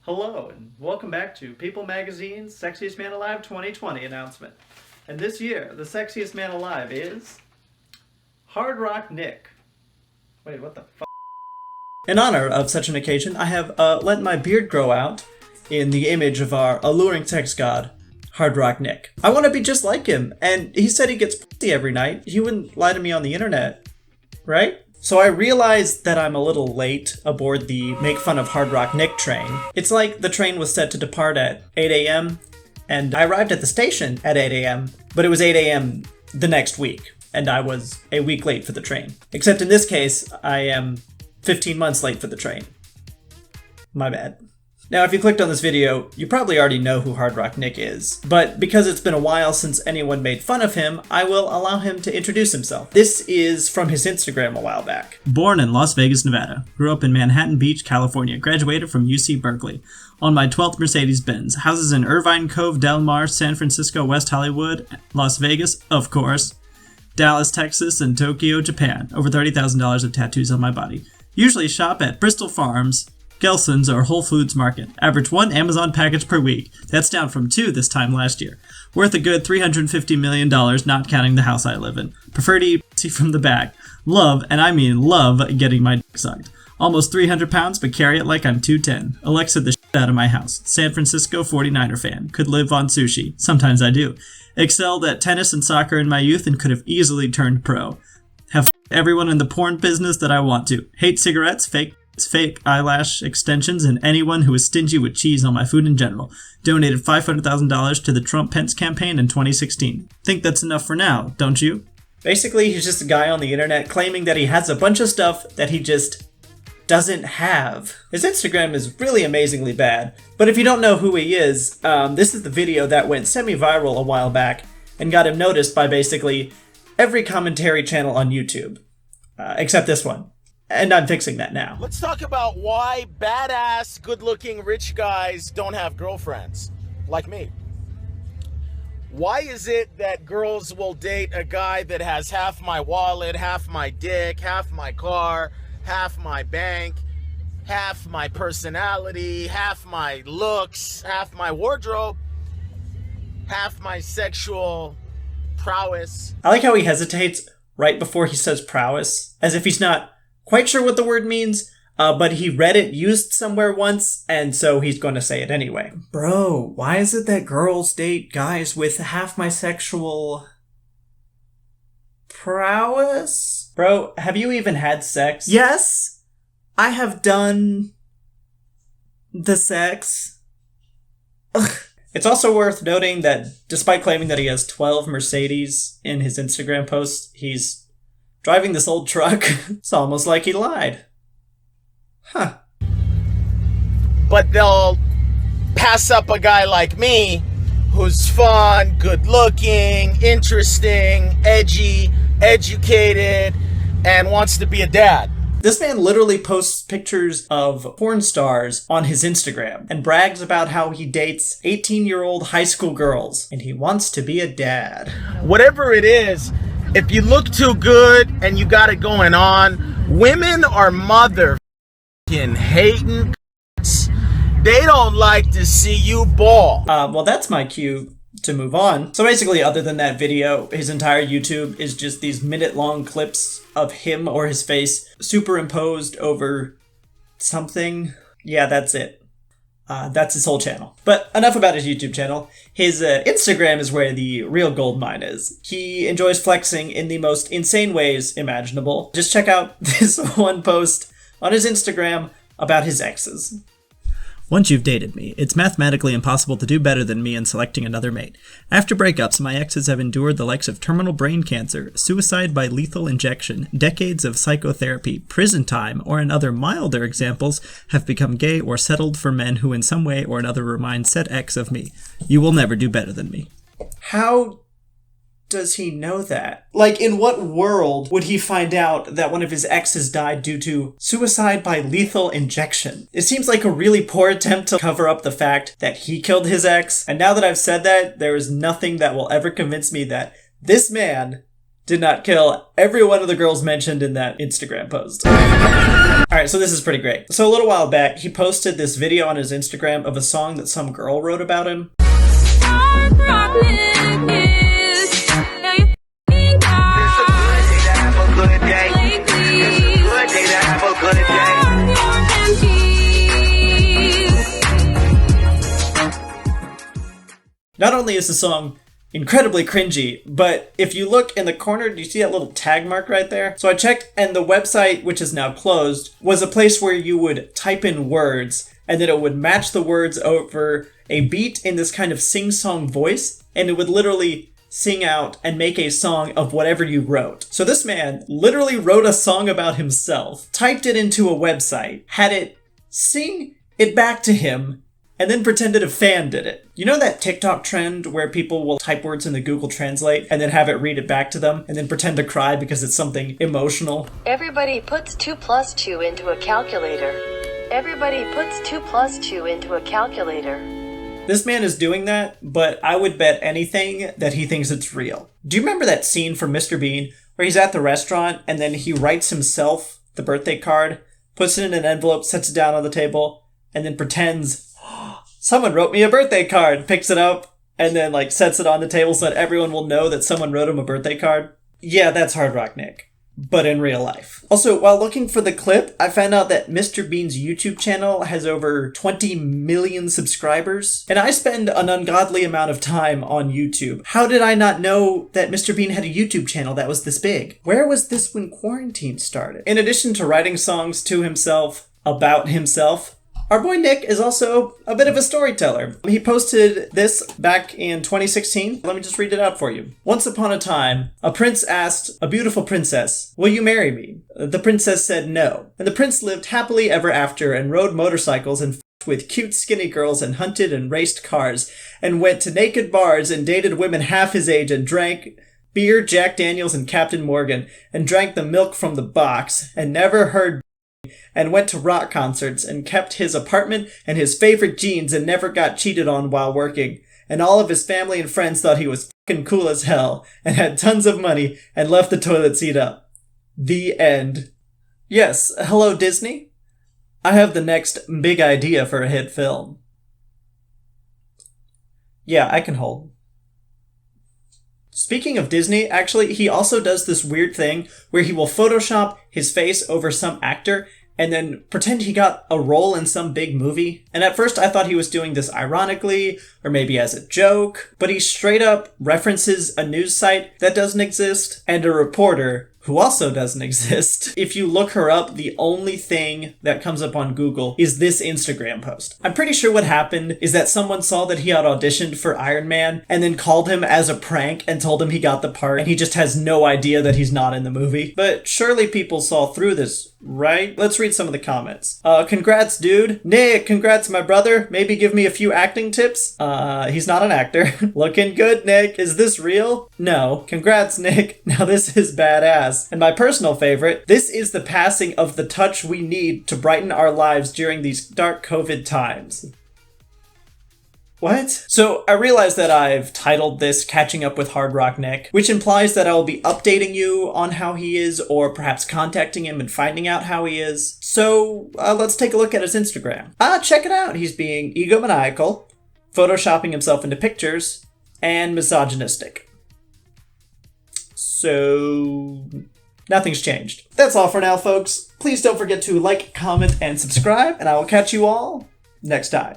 Hello, and welcome back to People Magazine's Sexiest Man Alive 2020 announcement. And this year, the sexiest man alive is Hard Rock Nick. Wait, what the fuck? In honor of such an occasion, I have let my beard grow out in the image of our alluring sex god, Hard Rock Nick. I want to be just like him, and he said he gets pussy every night. He wouldn't lie to me on the internet, right? So I realized that I'm a little late aboard the Make Fun of Hard Rock Nick train. It's like the train was set to depart at 8 a.m. and I arrived at the station at 8 a.m., but it was 8 a.m. the next week, and I was a week late for the train. Except in this case, I am 15 months late for the train. My bad. Now, if you clicked on this video, you probably already know who Hard Rock Nick is. But because it's been a while since anyone made fun of him, I will allow him to introduce himself. This is from his Instagram a while back. Born in Las Vegas, Nevada. Grew up in Manhattan Beach, California. Graduated from UC Berkeley. On my 12th Mercedes-Benz. Houses in Irvine Cove, Del Mar, San Francisco, West Hollywood, Las Vegas, of course, Dallas, Texas, and Tokyo, Japan. Over $30,000 of tattoos on my body. Usually shop at Bristol Farms, Gelson's, or Whole Foods Market. Average 1 Amazon package per week. That's down from 2 this time last year. Worth a good $350 million, not counting the house I live in. Prefer to eat pussy from the back. Love, and I mean love, getting my dick sucked. Almost 300 pounds, but carry it like I'm 210. Alexa the shit out of my house. San Francisco 49er fan. Could live on sushi. Sometimes I do. Excelled at tennis and soccer in my youth and could have easily turned pro. Have everyone in the porn business that I want to. Hate cigarettes, fake eyelash extensions, and anyone who is stingy with cheese on my food in general. Donated $500,000 to the Trump-Pence campaign in 2016. Think that's enough for now, don't you? Basically, he's just a guy on the internet claiming that he has a bunch of stuff that he just doesn't have. His Instagram is really amazingly bad, but if you don't know who he is, this is the video that went semi-viral a while back and got him noticed by basically every commentary channel on YouTube, except this one. And I'm fixing that now. Let's talk about why badass, good-looking, rich guys don't have girlfriends, like me. Why is it that girls will date a guy that has half my wallet, half my dick, half my car, half my bank, half my personality, half my looks, half my wardrobe, half my sexual prowess? I like how he hesitates right before he says prowess, as if he's not quite sure what the word means, but he read it used somewhere once, and so he's going to say it anyway. Bro, why is it that girls date guys with half my sexual prowess? Bro, have you even had sex? Yes, I have done the sex. Ugh. It's also worth noting that despite claiming that he has 12 Mercedes in his Instagram posts, he's driving this old truck. It's almost like he lied. Huh. But they'll pass up a guy like me who's fun, good-looking, interesting, edgy, educated, and wants to be a dad. This man literally posts pictures of porn stars on his Instagram and brags about how he dates 18-year-old high school girls and he wants to be a dad. Whatever it is, if you look too good and you got it going on, women are mother f***ing hating c***s. They don't like to see you ball. Well, that's my cue to move on. So basically, other than that video, his entire YouTube is just these minute-long clips of him or his face superimposed over something. Yeah, that's it. That's his whole channel. But enough about his YouTube channel. His Instagram is where the real gold mine is. He enjoys flexing in the most insane ways imaginable. Just check out this one post on his Instagram about his exes. Once you've dated me, it's mathematically impossible to do better than me in selecting another mate. After breakups, my exes have endured the likes of terminal brain cancer, suicide by lethal injection, decades of psychotherapy, prison time, or in other milder examples, have become gay or settled for men who in some way or another remind said ex of me. You will never do better than me. How does he know that? Like, in what world would he find out that one of his exes died due to suicide by lethal injection? It seems like a really poor attempt to cover up the fact that he killed his ex. And now that I've said that, there is nothing that will ever convince me that this man did not kill every one of the girls mentioned in that Instagram post. Alright, so this is pretty great. So a little while back, he posted this video on his Instagram of a song that some girl wrote about him. Not only is the song incredibly cringy, but if you look in the corner, do you see that little tag mark right there? So I checked, and the website, which is now closed, was a place where you would type in words, and then it would match the words over a beat in this kind of sing-song voice, and it would literally sing out and make a song of whatever you wrote. So this man literally wrote a song about himself, typed it into a website, had it sing it back to him, and then pretended a fan did it. You know that TikTok trend where people will type words in the Google Translate and then have it read it back to them and then pretend to cry because it's something emotional? Everybody puts 2 plus 2 into a calculator. Everybody puts 2 plus 2 into a calculator. This man is doing that, but I would bet anything that he thinks it's real. Do you remember that scene from Mr. Bean where he's at the restaurant and then he writes himself the birthday card, puts it in an envelope, sets it down on the table, and then pretends someone wrote me a birthday card, picks it up, and then sets it on the table so that everyone will know that someone wrote him a birthday card? Yeah, that's Hard Rock Nick, but in real life. Also, while looking for the clip, I found out that Mr. Bean's YouTube channel has over 20 million subscribers, and I spend an ungodly amount of time on YouTube. How did I not know that Mr. Bean had a YouTube channel that was this big? Where was this when quarantine started? In addition to writing songs to himself, about himself, our boy Nick is also a bit of a storyteller. He posted this back in 2016. Let me just read it out for you. Once upon a time, a prince asked a beautiful princess, "Will you marry me?" The princess said no. And the prince lived happily ever after and rode motorcycles and f***ed with cute skinny girls and hunted and raced cars and went to naked bars and dated women half his age and drank beer, Jack Daniels, and Captain Morgan and drank the milk from the box and never heard and went to rock concerts and kept his apartment and his favorite jeans and never got cheated on while working. And all of his family and friends thought he was fucking cool as hell and had tons of money and left the toilet seat up. The end. Yes, hello Disney? I have the next big idea for a hit film. Yeah, I can hold. Speaking of Disney, actually, he also does this weird thing where he will Photoshop his face over some actor and then pretend he got a role in some big movie. And at first I thought he was doing this ironically, or maybe as a joke, but he straight up references a news site that doesn't exist and a reporter who also doesn't exist. If you look her up, the only thing that comes up on Google is this Instagram post. I'm pretty sure what happened is that someone saw that he had auditioned for Iron Man and then called him as a prank and told him he got the part and he just has no idea that he's not in the movie. But surely people saw through this, right? Let's read some of the comments. Congrats, dude. Nick, congrats, my brother. Maybe give me a few acting tips. He's not an actor. Looking good, Nick. Is this real? No. Congrats, Nick. Now this is badass. And my personal favorite, this is the passing of the touch we need to brighten our lives during these dark COVID times. What? So I realize that I've titled this Catching Up with Hard Rock Nick, which implies that I will be updating you on how he is, or perhaps contacting him and finding out how he is. So let's take a look at his Instagram. Check it out. He's being egomaniacal, photoshopping himself into pictures, and misogynistic. So nothing's changed. That's all for now, folks. Please don't forget to like, comment, and subscribe, and I will catch you all next time.